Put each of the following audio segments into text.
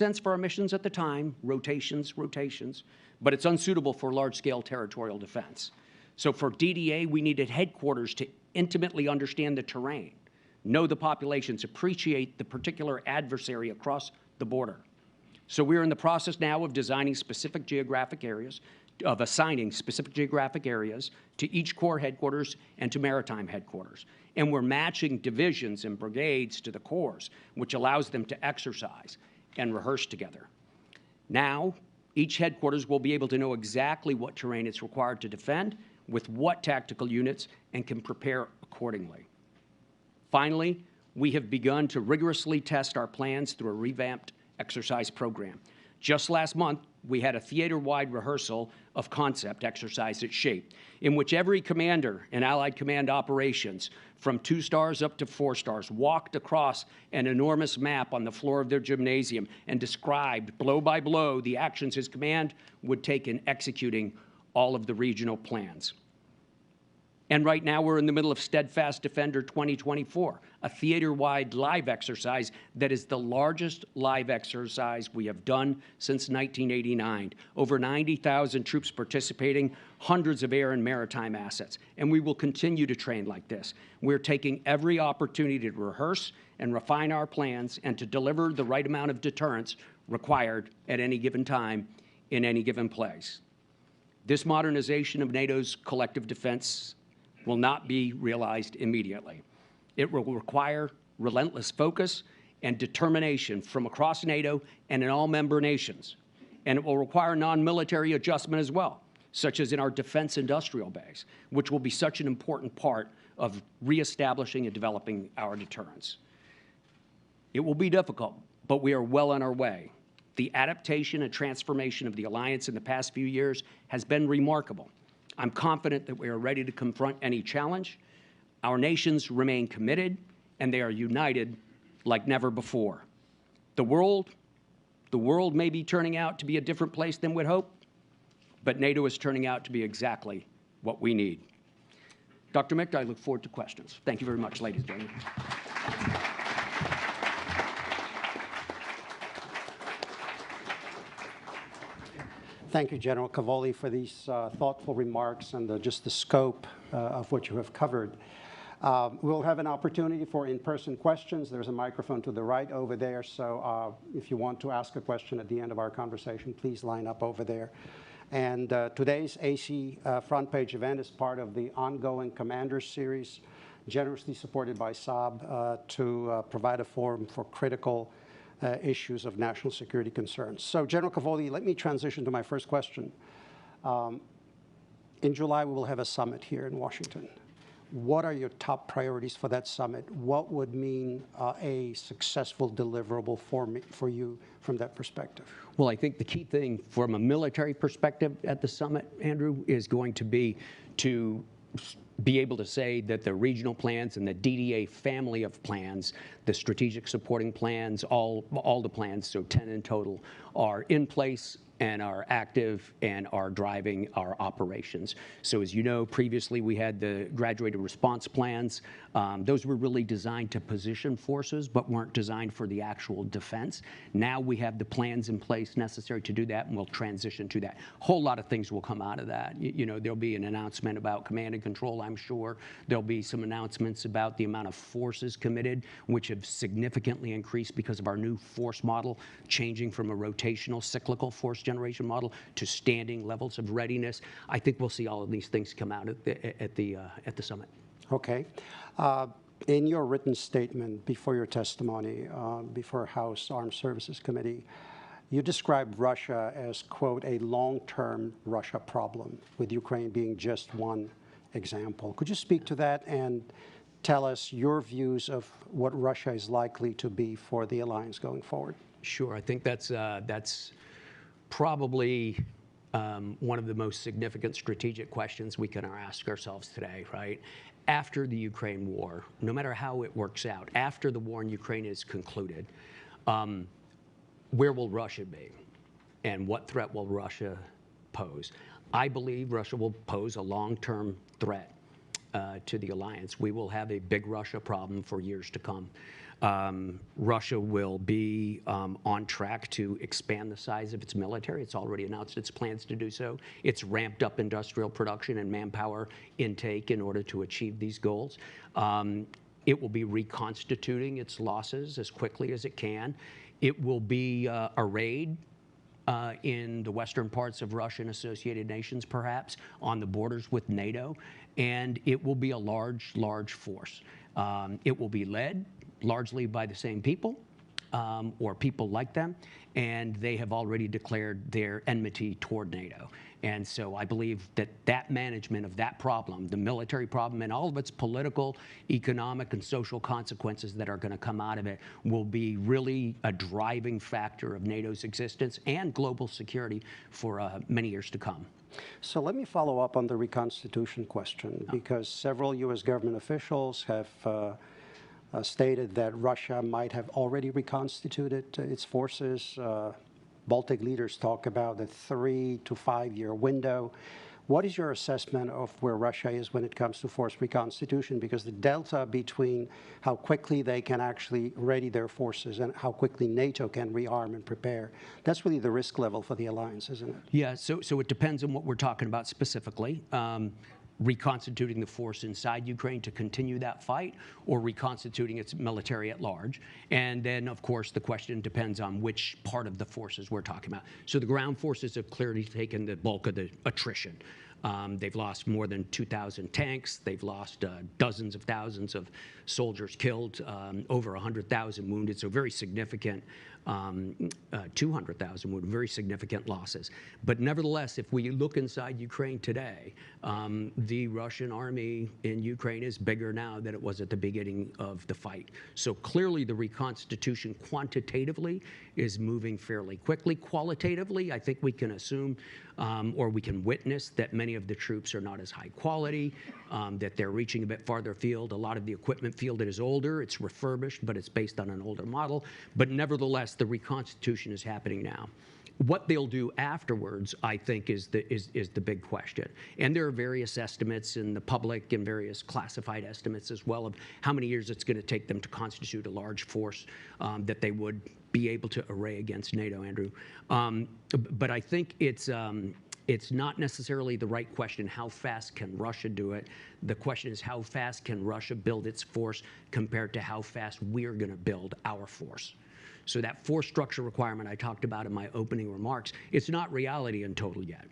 sense for our missions at the time, rotations, but it's unsuitable for large-scale territorial defense. So for DDA, we needed headquarters to intimately understand the terrain, know the populations, appreciate the particular adversary across the border. So we're in the process now of designing specific geographic areas, of assigning specific geographic areas to each corps headquarters and to maritime headquarters. And we're matching divisions and brigades to the corps, which allows them to exercise and rehearse together. Now, each headquarters will be able to know exactly what terrain it's required to defend, with what tactical units, and can prepare accordingly. Finally, we have begun to rigorously test our plans through a revamped exercise program. Just last month, we had a theater-wide rehearsal of concept exercise at SHAPE, in which every commander in Allied Command operations, from 2 stars up to 4 stars, walked across an enormous map on the floor of their gymnasium and described blow by blow the actions his command would take in executing all of the regional plans. And right now we're in the middle of Steadfast Defender 2024, a theater-wide live exercise that is the largest live exercise we have done since 1989. Over 90,000 troops participating, hundreds of air and maritime assets. And we will continue to train like this. We're taking every opportunity to rehearse and refine our plans and to deliver the right amount of deterrence required at any given time in any given place. This modernization of NATO's collective defense will not be realized immediately. It will require relentless focus and determination from across NATO and in all member nations. And it will require non-military adjustment as well, such as in our defense industrial base, which will be such an important part of reestablishing and developing our deterrence. It will be difficult, but we are well on our way. The adaptation and transformation of the alliance in the past few years has been remarkable. I'm confident that we are ready to confront any challenge. Our nations remain committed, and they are united like never before. The world may be turning out to be a different place than we'd hoped, but NATO is turning out to be exactly what we need. Dr. Mick, I look forward to questions. Thank you very much, ladies and gentlemen. Thank you, General Cavoli, for these thoughtful remarks and just the scope of what you have covered. We'll have an opportunity for in-person questions. There's a microphone to the right over there, so if you want to ask a question at the end of our conversation, please line up over there. And today's AC front page event is part of the ongoing Commanders series, generously supported by Saab to provide a forum for critical issues of national security concerns. So, General Cavoli, let me transition to my first question. In July, we will have a summit here in Washington. What are your top priorities for that summit? What would mean a successful deliverable for you from that perspective? Well, I think the key thing from a military perspective at the summit, Andrew, is going to be to be able to say that the regional plans and the DDA family of plans, the strategic supporting plans, all the plans, so 10 in total, are in place and are active and are driving our operations. So as you know, previously we had the graduated response plans. Those were really designed to position forces, but weren't designed for the actual defense. Now we have the plans in place necessary to do that, and we'll transition to that. A whole lot of things will come out of that. You know, there'll be an announcement about command and control, I'm sure. There'll be some announcements about the amount of forces committed, which have significantly increased because of our new force model, changing from a rotational cyclical force generation model to standing levels of readiness. I think we'll see all of these things come out at the summit. Okay. In your written statement before your testimony before House Armed Services Committee, you described Russia as, quote, a long-term Russia problem, with Ukraine being just one example. Could you speak to that and tell us your views of what Russia is likely to be for the alliance going forward? Sure. I think that's probably one of the most significant strategic questions we can ask ourselves today, right? After the Ukraine war, no matter how it works out, after the war in Ukraine is concluded, where will Russia be? And what threat will Russia pose? I believe Russia will pose a long-term threat to the alliance. We will have a big Russia problem for years to come. Russia will be on track to expand the size of its military. It's already announced its plans to do so. It's ramped up industrial production and manpower intake in order to achieve these goals. It will be reconstituting its losses as quickly as it can. It will be arrayed in the western parts of Russia and associated nations, perhaps, on the borders with NATO, and it will be a large, large force. It will be led largely by the same people or people like them, and they have already declared their enmity toward NATO. And so I believe that that management of that problem, the military problem, and all of its political, economic, and social consequences that are going to come out of it will be really a driving factor of NATO's existence and global security for many years to come. So let me follow up on the reconstitution question, because several U.S. government officials have stated that Russia might have already reconstituted its forces. Baltic leaders talk about a 3 to 5 year window. What is your assessment of where Russia is when it comes to force reconstitution? Because the delta between how quickly they can actually ready their forces and how quickly NATO can rearm and prepare, that's really the risk level for the alliance, isn't it? Yeah, so it depends on what we're talking about specifically. Reconstituting the force inside Ukraine to continue that fight, or reconstituting its military at large. And then, of course, the question depends on which part of the forces we're talking about. So the ground forces have clearly taken the bulk of the attrition. They've lost more than 2,000 tanks. They've lost dozens of thousands of soldiers killed, over 100,000 wounded, so very significant, 200,000 wounded, very significant losses. But nevertheless, if we look inside Ukraine today, the Russian army in Ukraine is bigger now than it was at the beginning of the fight. So clearly the reconstitution quantitatively is moving fairly quickly. Qualitatively, I think we can assume or we can witness that many of the troops are not as high quality, that they're reaching a bit farther afield. A lot of the equipment fielded is older. It's refurbished, but it's based on an older model. But nevertheless, the reconstitution is happening now. What they'll do afterwards, I think, is the big question. And there are various estimates in the public and various classified estimates as well of how many years it's going to take them to constitute a large force that they would be able to array against NATO, Andrew. But I think it's not necessarily the right question, how fast can Russia do it? The question is, how fast can Russia build its force compared to how fast we're going to build our force? So that force structure requirement I talked about in my opening remarks, it's not reality in total yet,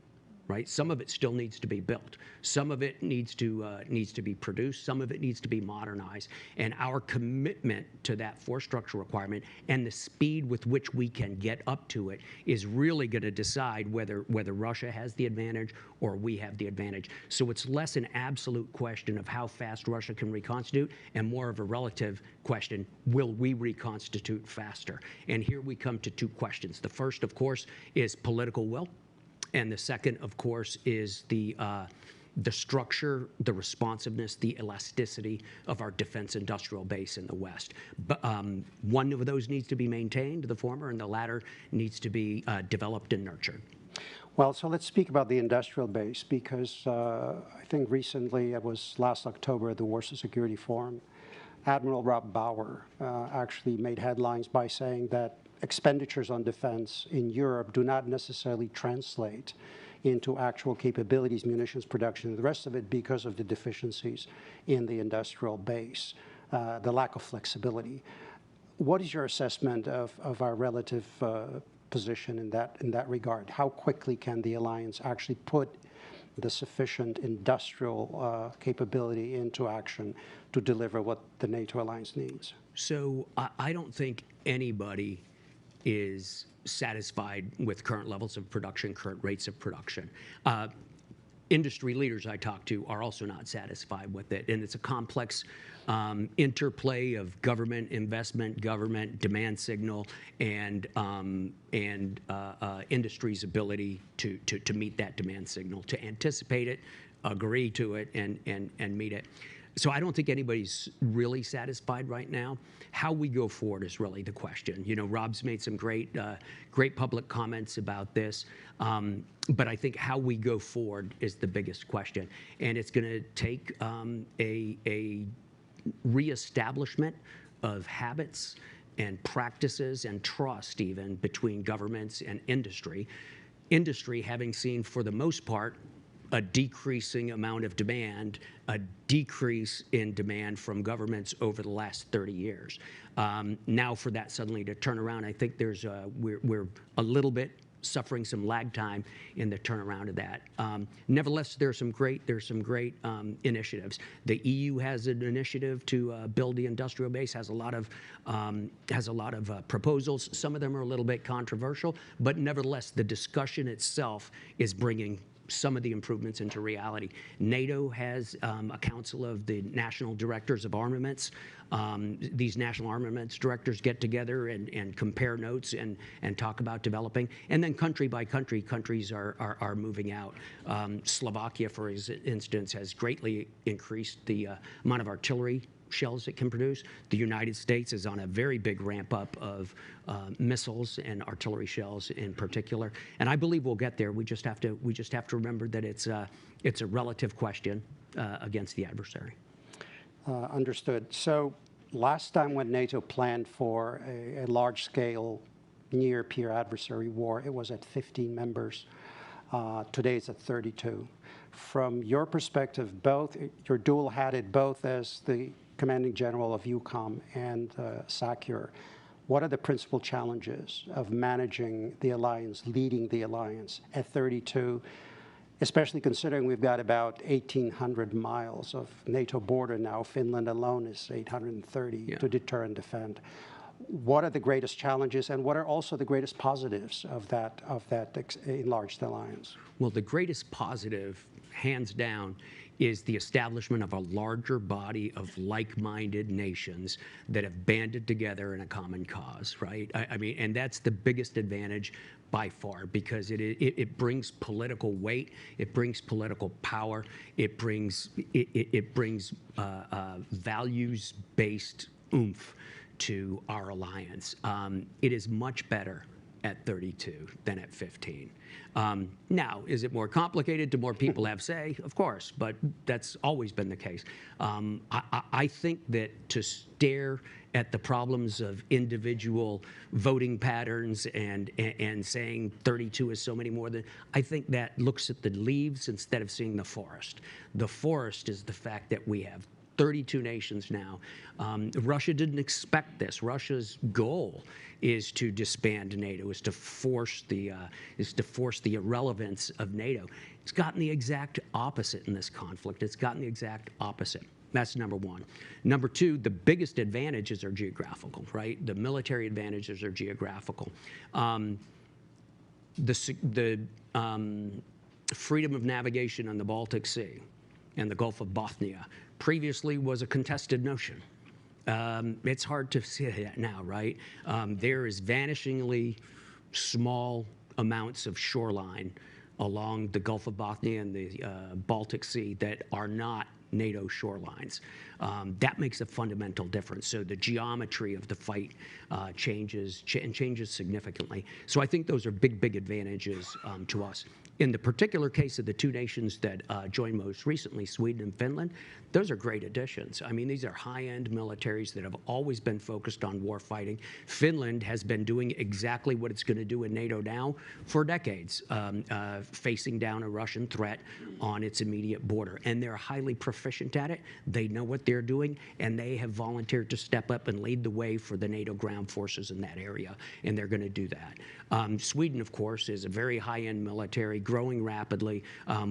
right? Some of it still needs to be built. Some of it needs to be produced. Some of it needs to be modernized. And our commitment to that force structure requirement and the speed with which we can get up to it is really going to decide whether Russia has the advantage or we have the advantage. So it's less an absolute question of how fast Russia can reconstitute and more of a relative question, will we reconstitute faster? And here we come to two questions. The first, of course, is political will. And the second, of course, is the structure, the responsiveness, the elasticity of our defense industrial base in the West. But one of those needs to be maintained, the former, and the latter needs to be developed and nurtured. Well, so let's speak about the industrial base, because I think recently, it was last October at the Warsaw Security Forum, Admiral Rob Bauer actually made headlines by saying that expenditures on defense in Europe do not necessarily translate into actual capabilities, munitions production, and the rest of it because of the deficiencies in the industrial base, the lack of flexibility. What is your assessment of our relative position in that regard? How quickly can the alliance actually put the sufficient industrial capability into action to deliver what the NATO alliance needs? So I don't think anybody is satisfied with current levels of production, current rates of production. Industry leaders I talk to are also not satisfied with it, and it's a complex interplay of government investment, government demand signal, and industry's ability to meet that demand signal, to anticipate it, agree to it, and meet it. So I don't think anybody's really satisfied right now. How we go forward is really the question. You know, Rob's made some great public comments about this, but I think how we go forward is the biggest question. And it's going to take a reestablishment of habits and practices and trust even between governments and industry. Industry having seen, for the most part, a decreasing amount of demand, a decrease in demand from governments over the last 30 years. Now for that suddenly to turn around, I think we're a little bit suffering some lag time in the turnaround of that. Nevertheless, there's some great initiatives. The EU has an initiative to build the industrial base, has a lot of proposals. Some of them are a little bit controversial, but nevertheless, the discussion itself is bringing some of the improvements into reality. NATO has a council of the national directors of armaments. These national armaments directors get together and compare notes and talk about developing. And then country by country, countries are moving out. Slovakia, for instance, has greatly increased the amount of artillery shells it can produce. The United States is on a very big ramp up of missiles and artillery shells in particular. And I believe we'll get there. We just have to remember that it's a relative question against the adversary. Understood. So last time when NATO planned for a large-scale near-peer adversary war, it was at 15 members. Today it's at 32. From your perspective, you're dual-hatted both as the commanding general of EUCOM and SACEUR. What are the principal challenges of managing the alliance, leading the alliance at 32, especially considering we've got about 1,800 miles of NATO border now? Finland alone is 830 to deter and defend. What are the greatest challenges, and what are also the greatest positives of that enlarged alliance? Well, the greatest positive, hands down, is the establishment of a larger body of like-minded nations that have banded together in a common cause, right? I mean, and that's the biggest advantage by far, because it brings political weight, it brings political power, it brings values-based oomph to our alliance. It is much better at 32 than at 15. Now, is it more complicated? Do more people have say? Of course, but that's always been the case. I think that to stare at the problems of individual voting patterns and saying 32 is so many more than, I think that looks at the leaves instead of seeing the forest. The forest is the fact that we have 32 nations now. Russia didn't expect this. Russia's goal is to disband NATO, is to force the irrelevance of NATO. It's gotten the exact opposite in this conflict. It's gotten the exact opposite. That's number one. Number two, the biggest advantages are geographical, right? The military advantages are geographical. The freedom of navigation on the Baltic Sea and the Gulf of Bothnia previously was a contested notion. It's hard to see that now, right? There is vanishingly small amounts of shoreline along the Gulf of Bothnia and the Baltic Sea that are not NATO shorelines. That makes a fundamental difference. So the geometry of the fight changes significantly. So I think those are big advantages to us. In the particular case of the two nations that joined most recently, Sweden and Finland, those are great additions. I mean, these are high-end militaries that have always been focused on war fighting. Finland has been doing exactly what it's going to do in NATO now for decades, facing down a Russian threat on its immediate border. And they're highly proficient at it. They know what they're doing, and they have volunteered to step up and lead the way for the NATO ground forces in that area, and they're going to do that. Sweden, of course, is a very high-end military, growing rapidly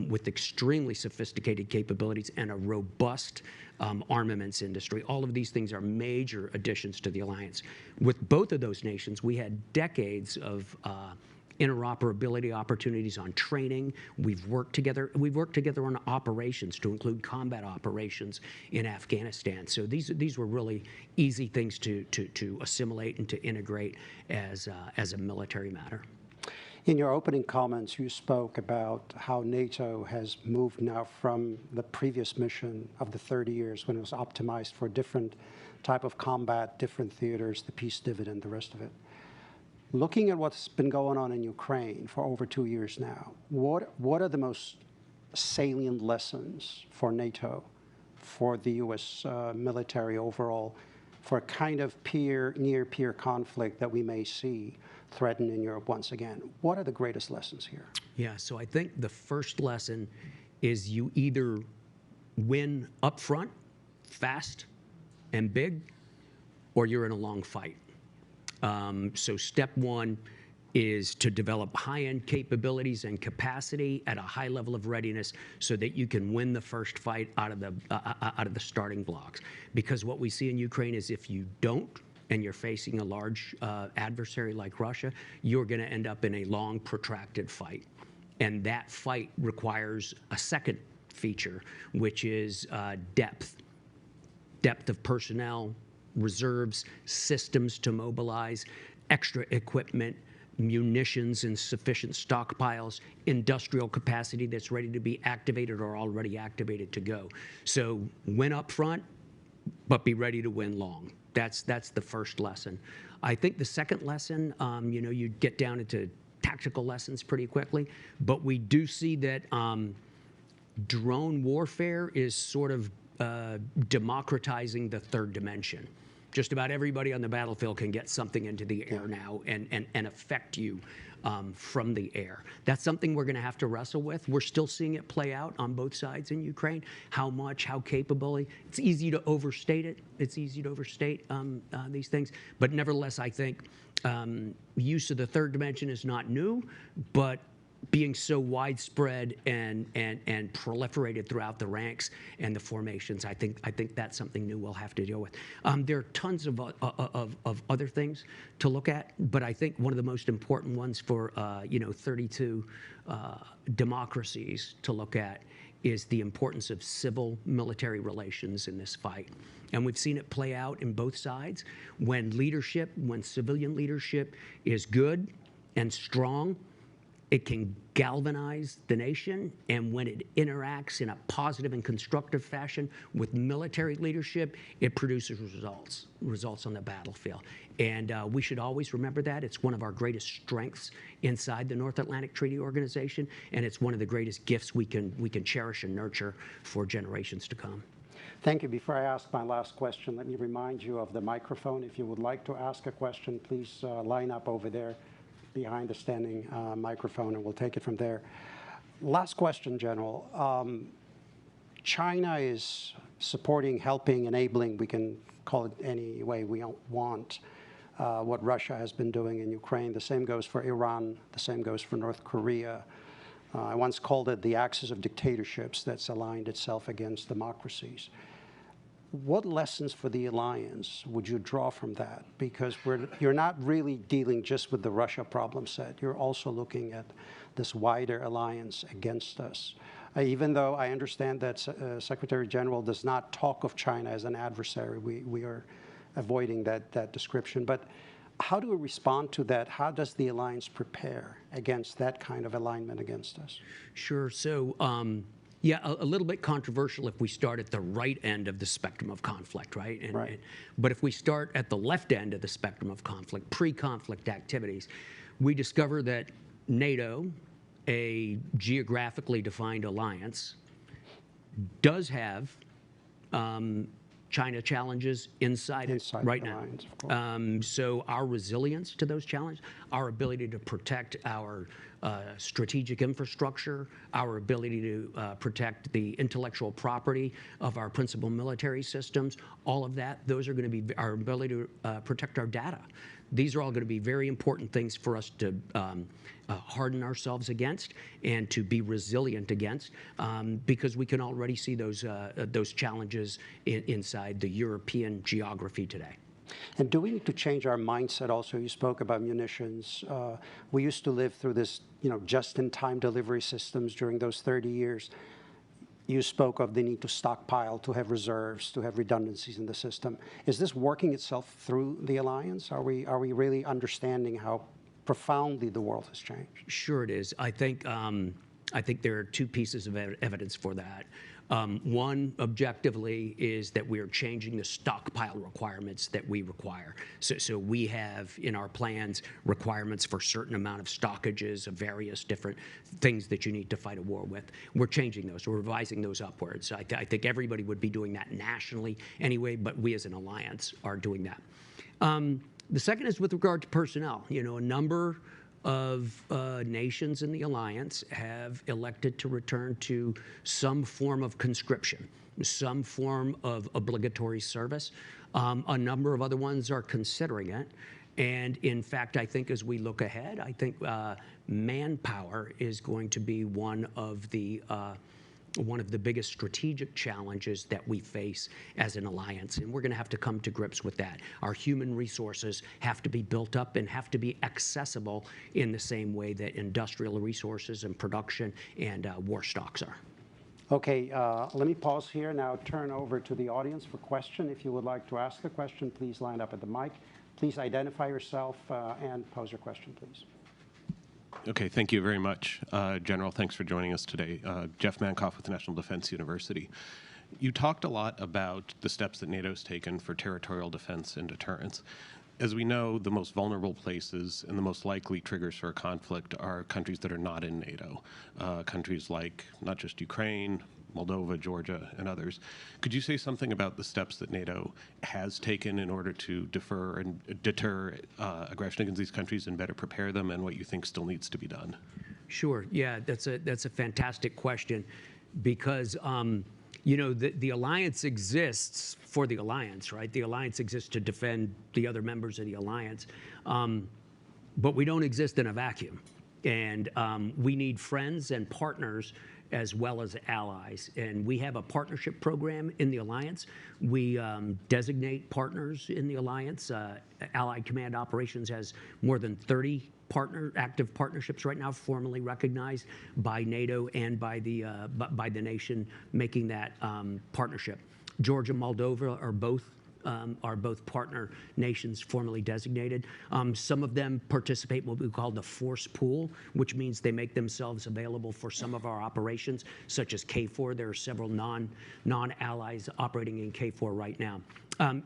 with extremely sophisticated capabilities and a robust armaments industry. All of these things are major additions to the alliance. With both of those nations, we had decades of interoperability opportunities on training. We've worked together on operations to include combat operations in Afghanistan. So these were really easy things to assimilate and to integrate as a military matter. In your opening comments, you spoke about how NATO has moved now from the previous mission of the 30 years when it was optimized for different type of combat, different theaters, the peace dividend, the rest of it. Looking at what's been going on in Ukraine for over 2 years now, what are the most salient lessons for NATO, for the U.S. military overall, for a kind of near-peer conflict that we may see threatened in Europe once again. What are the greatest lessons here? Yeah, so I think the first lesson is you either win up front, fast and big, or you're in a long fight. So step one is to develop high-end capabilities and capacity at a high level of readiness so that you can win the first fight out of the starting blocks. Because what we see in Ukraine is if you don't, and you're facing a large adversary like Russia, you're going to end up in a long, protracted fight. And that fight requires a second feature, which is depth of personnel, reserves, systems to mobilize, extra equipment, munitions in sufficient stockpiles, industrial capacity that's ready to be activated or already activated to go. So win up front, but be ready to win long. That's the first lesson. I think the second lesson, you get down into tactical lessons pretty quickly, but we do see that drone warfare is sort of democratizing the third dimension. Just about everybody on the battlefield can get something into the air now and affect you from the air. That's something we're going to have to wrestle with. We're still seeing it play out on both sides in Ukraine. How much, how capably. It's easy to overstate it. It's easy to overstate these things. But nevertheless, I think use of the third dimension is not new, but being so widespread and proliferated throughout the ranks and the formations, I think that's something new we'll have to deal with. There are tons of other things to look at, but I think one of the most important ones for 32 democracies to look at is the importance of civil-military relations in this fight. And we've seen it play out in both sides. When civilian leadership is good and strong, it can galvanize the nation, and when it interacts in a positive and constructive fashion with military leadership, it produces results on the battlefield. And we should always remember that. It's one of our greatest strengths inside the North Atlantic Treaty Organization, and it's one of the greatest gifts we can cherish and nurture for generations to come. Thank you. Before I ask my last question, let me remind you of the microphone. If you would like to ask a question, please line up over there behind the standing microphone, and we'll take it from there. Last question, General. China is supporting, helping, enabling, we can call it any way we want, what Russia has been doing in Ukraine. The same goes for Iran. The same goes for North Korea. I once called it the axis of dictatorships that's aligned itself against democracies. What lessons for the alliance would you draw from that? Because you're not really dealing just with the Russia problem set. You're also looking at this wider alliance against us. Even though I understand that Secretary General does not talk of China as an adversary, we are avoiding that description. But how do we respond to that? How does the alliance prepare against that kind of alignment against us? Sure. So, yeah, a little bit controversial if we start at the right end of the spectrum of conflict, right? But if we start at the left end of the spectrum of conflict, pre-conflict activities, we discover that NATO, a geographically defined alliance, does have China challenges inside it right now. So our resilience to those challenges, our ability to protect our strategic infrastructure, our ability to protect the intellectual property of our principal military systems, all of that, those are going to be our ability to protect our data. These are all going to be very important things for us to harden ourselves against and to be resilient against, because we can already see those challenges inside the European geography today. And do we need to change our mindset also? You spoke about munitions. We used to live through this, just-in-time delivery systems during those 30 years. You spoke of the need to stockpile, to have reserves, to have redundancies in the system. Is this working itself through the alliance? Are we really understanding how profoundly the world has changed? Sure it is. I think there are two pieces of evidence for that. One, objectively, is that we are changing the stockpile requirements that we require. So we have in our plans requirements for a certain amount of stockages of various different things that you need to fight a war with. We're changing those. We're revising those upwards. I think everybody would be doing that nationally anyway, but we as an alliance are doing that. The second is with regard to personnel. You know, a number of nations in the alliance have elected to return to some form of conscription, some form of obligatory service. A number of other ones are considering it. And in fact, I think as we look ahead, I think manpower is going to be one of the biggest strategic challenges that we face as an alliance, and we're going to have to come to grips with that. Our human resources have to be built up and have to be accessible in the same way that industrial resources and production and war stocks are. Okay, let me pause here now, turn over to the audience for question. If you would like to ask a question, please line up at the mic. Please identify yourself and pose your question, please. Okay, thank you very much. General, thanks for joining us today. Jeff Mankoff with National Defense University. You talked a lot about the steps that NATO's taken for territorial defense and deterrence. As we know, the most vulnerable places and the most likely triggers for a conflict are countries that are not in NATO, countries like not just Ukraine, Moldova, Georgia, and others. Could you say something about the steps that NATO has taken in order to defer and deter aggression against these countries and better prepare them, and what you think still needs to be done? Sure. Yeah, that's a fantastic question, because you know, the alliance exists for the alliance, right? The alliance exists to defend the other members of the alliance, but we don't exist in a vacuum, and we need friends and partners as well as allies. And we have a partnership program in the alliance. We designate partners in the alliance. Allied Command Operations has more than 30 active partnerships right now, formally recognized by NATO and by the nation making that partnership. Georgia and Moldova are both partner nations formally designated. Some of them participate in what we call the force pool, which means they make themselves available for some of our operations, such as KFOR. There are several non-allies operating in KFOR right now.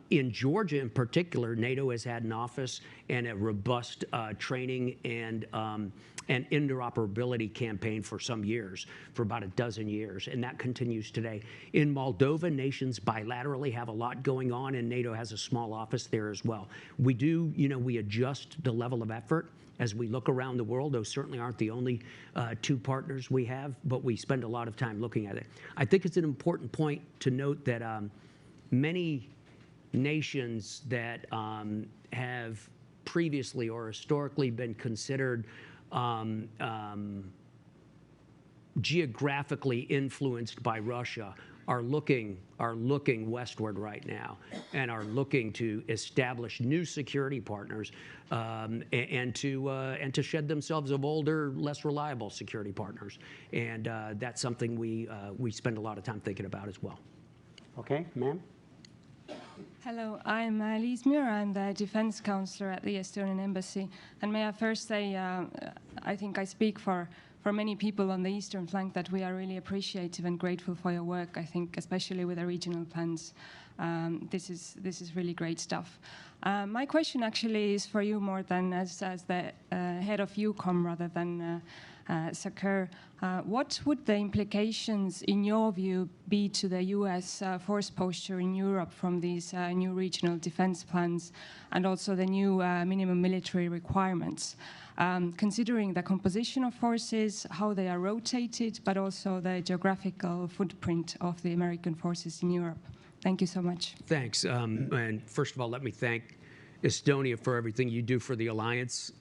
In Georgia in particular, NATO has had an office and a robust training and interoperability campaign for some years, for about a dozen years, and that continues today. In Moldova, nations bilaterally have a lot going on, and NATO has a small office there as well. We do, you know, we adjust the level of effort as we look around the world. Those certainly aren't the only two partners we have, but we spend a lot of time looking at it. I think it's an important point to note that many nations that have previously or historically been considered geographically influenced by Russia are looking westward right now and are looking to establish new security partners and to shed themselves of older, less reliable security partners. And that's something we spend a lot of time thinking about as well. Okay, ma'am. Hello, I'm Liz Muir. I'm the defense counselor at the Estonian Embassy. And may I first say, I think I speak for many people on the eastern flank that we are really appreciative and grateful for your work. I think, especially with the regional plans, this is really great stuff. My question actually is for you more than as the head of EUCOM rather than SACEUR. What would the implications, in your view, be to the U.S. Force posture in Europe from these new regional defense plans and also the new minimum military requirements, considering the composition of forces, how they are rotated, but also the geographical footprint of the American forces in Europe? Thank you so much. Thanks. And first of all, let me thank Estonia for everything you do for the alliance.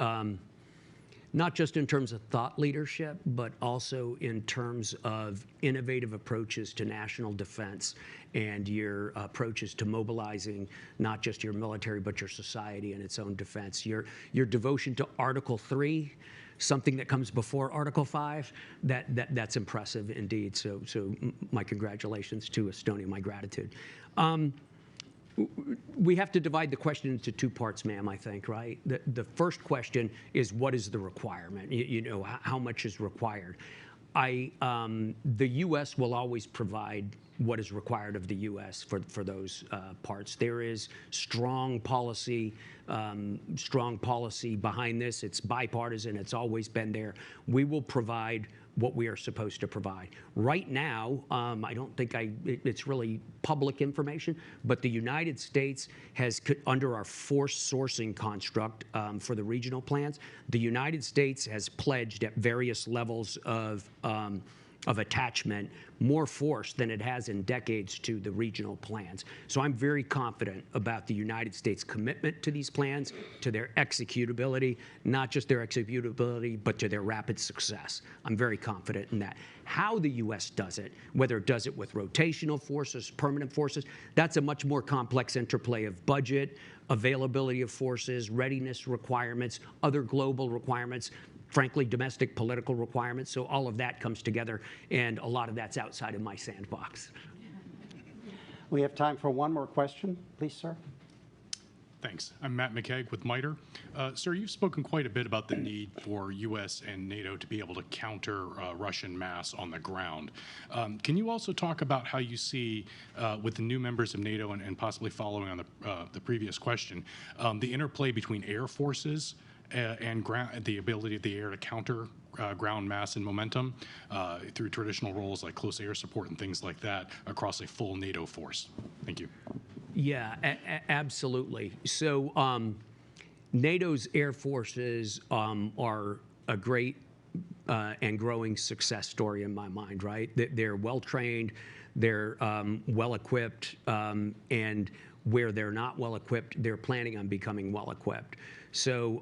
Not just in terms of thought leadership, but also in terms of innovative approaches to national defense and your approaches to mobilizing not just your military, but your society in its own defense. Your devotion to Article 3, something that comes before Article 5, that's impressive indeed. So my congratulations to Estonia, my gratitude. We have to divide the question into two parts, ma'am, I think, right? The first question is, what is the requirement? You know, how much is required? The U.S. will always provide what is required of the U.S. for those parts. There is strong policy behind this. It's bipartisan. It's always been there. We will provide what we are supposed to provide. Right now, I don't think it's really public information, but the United States has, under our force sourcing construct for the regional plans, the United States has pledged at various levels of attachment more force than it has in decades to the regional plans. So I'm very confident about the United States' commitment to these plans, to their executability, not just their executability, but to their rapid success. I'm very confident in that. How the U.S. does it, whether it does it with rotational forces, permanent forces, that's a much more complex interplay of budget, availability of forces, readiness requirements, other global requirements, frankly, domestic political requirements. So all of that comes together, and a lot of that's outside of my sandbox. We have time for one more question. Please, sir. Thanks. I'm Matt McKeag with MITRE. Sir, you've spoken quite a bit about the need for U.S. and NATO to be able to counter Russian mass on the ground. Can you also talk about how you see, with the new members of NATO and possibly following on the previous question, the interplay between air forces and the ability of the air to counter ground mass and momentum through traditional roles like close air support and things like that across a full NATO force? Thank you. Yeah, absolutely. So NATO's air forces are a great and growing success story in my mind, right? They're well-trained, they're well-equipped, and where they're not well-equipped, they're planning on becoming well-equipped. So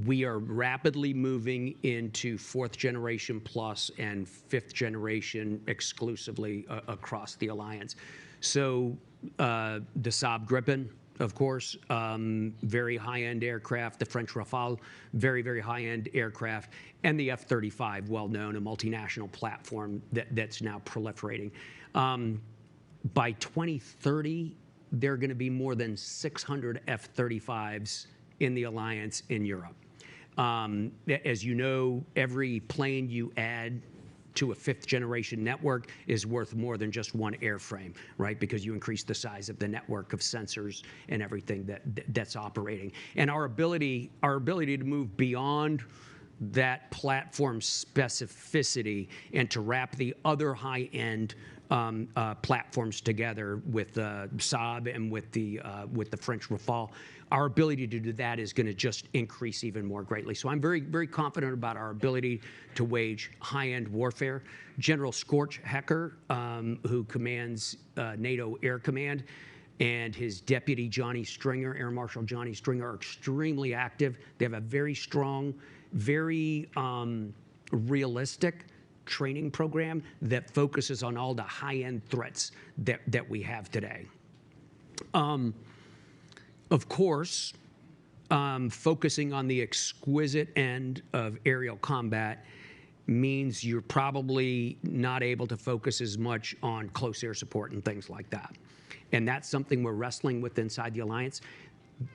we are rapidly moving into 4th generation plus and 5th generation exclusively across the alliance. So the Saab Gripen, of course, very high-end aircraft, the French Rafale, very, very high-end aircraft, and the F-35, well-known, a multinational platform that's now proliferating. By 2030, there are going to be more than 600 F-35s in the alliance in Europe. As you know, every plane you add to a 5th generation network is worth more than just one airframe, right? Because you increase the size of the network of sensors and everything that's operating. And our ability to move beyond that platform specificity and to wrap the other high-end platforms together with Saab and with the French Rafale, our ability to do that is going to just increase even more greatly. So I'm very, very confident about our ability to wage high-end warfare. General Scorch Hecker, who commands NATO Air Command, and his deputy Johnny Stringer, Air Marshal Johnny Stringer, are extremely active. They have a very strong, very realistic training program that focuses on all the high-end threats that we have today. Of course, focusing on the exquisite end of aerial combat means you're probably not able to focus as much on close air support and things like that. And that's something we're wrestling with inside the alliance.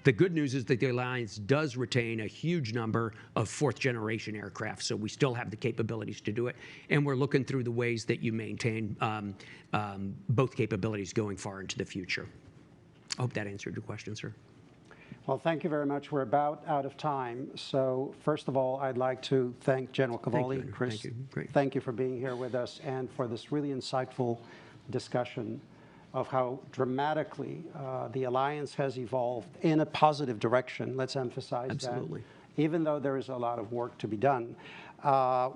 The good news is that the alliance does retain a huge number of 4th generation aircraft, so we still have the capabilities to do it, and we're looking through the ways that you maintain both capabilities going far into the future. I hope that answered your question, sir. Well, thank you very much. We're about out of time. So first of all, I'd like to thank General Cavoli. Chris, thank you. Great. Thank you for being here with us and for this really insightful discussion of how dramatically the alliance has evolved in a positive direction. Let's emphasize Absolutely. that. Even though there is a lot of work to be done.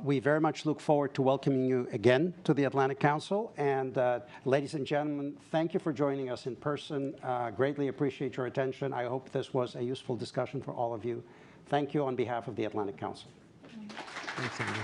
We very much look forward to welcoming you again to the Atlantic Council. And ladies and gentlemen, thank you for joining us in person. Greatly appreciate your attention. I hope this was a useful discussion for all of you. Thank you on behalf of the Atlantic Council. Thanks, Andrew.